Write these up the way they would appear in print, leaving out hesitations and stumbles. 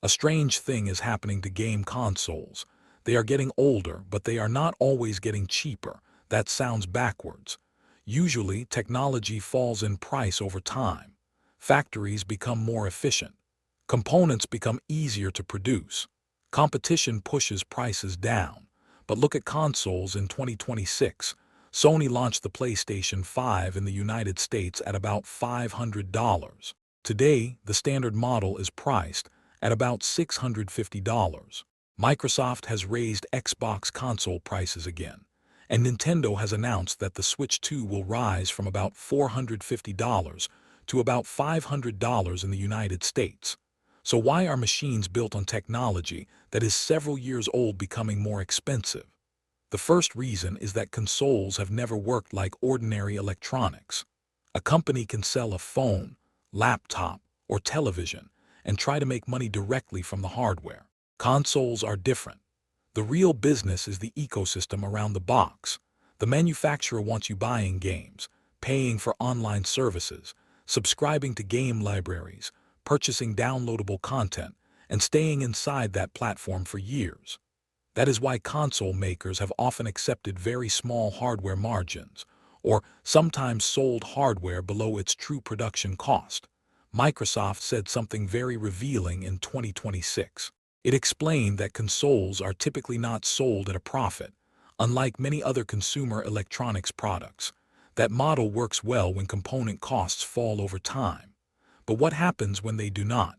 A strange thing is happening to game consoles. They are getting older, but they are not always getting cheaper. That sounds backwards. Usually, technology falls in price over time. Factories become more efficient. Components become easier to produce. Competition pushes prices down. But look at consoles in 2026. Sony launched the PlayStation 5 in the United States at about $500. Today, the standard model is priced at about $650. Microsoft has raised Xbox console prices again, and Nintendo has announced that the Switch 2 will rise from about $450 to about $500 in the United States. So why are machines built on technology that is several years old becoming more expensive? The first reason is that consoles have never worked like ordinary electronics. A company can sell a phone, laptop, or television and try to make money directly from the hardware. Consoles are different. The real business is the ecosystem around the box. The manufacturer wants you buying games, paying for online services, subscribing to game libraries, purchasing downloadable content, and staying inside that platform for years. That is why console makers have often accepted very small hardware margins, or sometimes sold hardware below its true production cost. Microsoft said something very revealing in 2026. It explained that consoles are typically not sold at a profit, unlike many other consumer electronics products. That model works well when component costs fall over time. But what happens when they do not?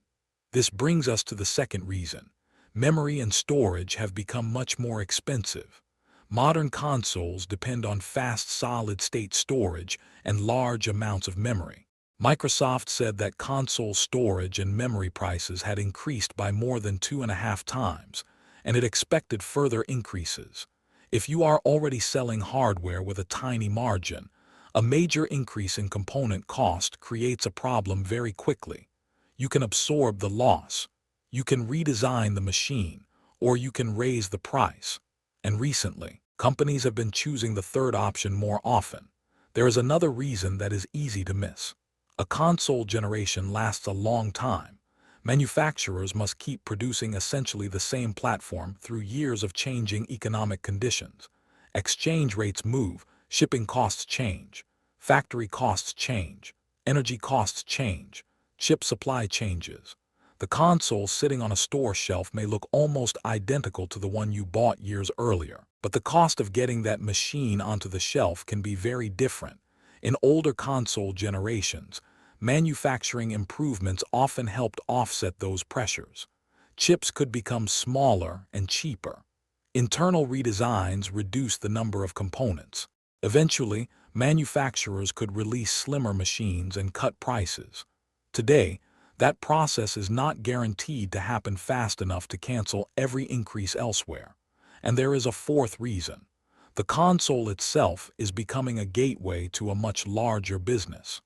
This brings us to the second reason. Memory and storage have become much more expensive. Modern consoles depend on fast solid-state storage and large amounts of memory. Microsoft said that console storage and memory prices had increased by more than 2.5 times, and it expected further increases. If you are already selling hardware with a tiny margin, a major increase in component cost creates a problem very quickly. You can absorb the loss. You can redesign the machine, or you can raise the price. And recently, companies have been choosing the third option more often. There is another reason that is easy to miss. A console generation lasts a long time. Manufacturers must keep producing essentially the same platform through years of changing economic conditions. Exchange rates move, shipping costs change, factory costs change, energy costs change, chip supply changes. The console sitting on a store shelf may look almost identical to the one you bought years earlier, but the cost of getting that machine onto the shelf can be very different. In older console generations, manufacturing improvements often helped offset those pressures. Chips could become smaller and cheaper. Internal redesigns reduced the number of components. Eventually, manufacturers could release slimmer machines and cut prices. Today, that process is not guaranteed to happen fast enough to cancel every increase elsewhere. And there is a fourth reason. The console itself is becoming a gateway to a much larger business.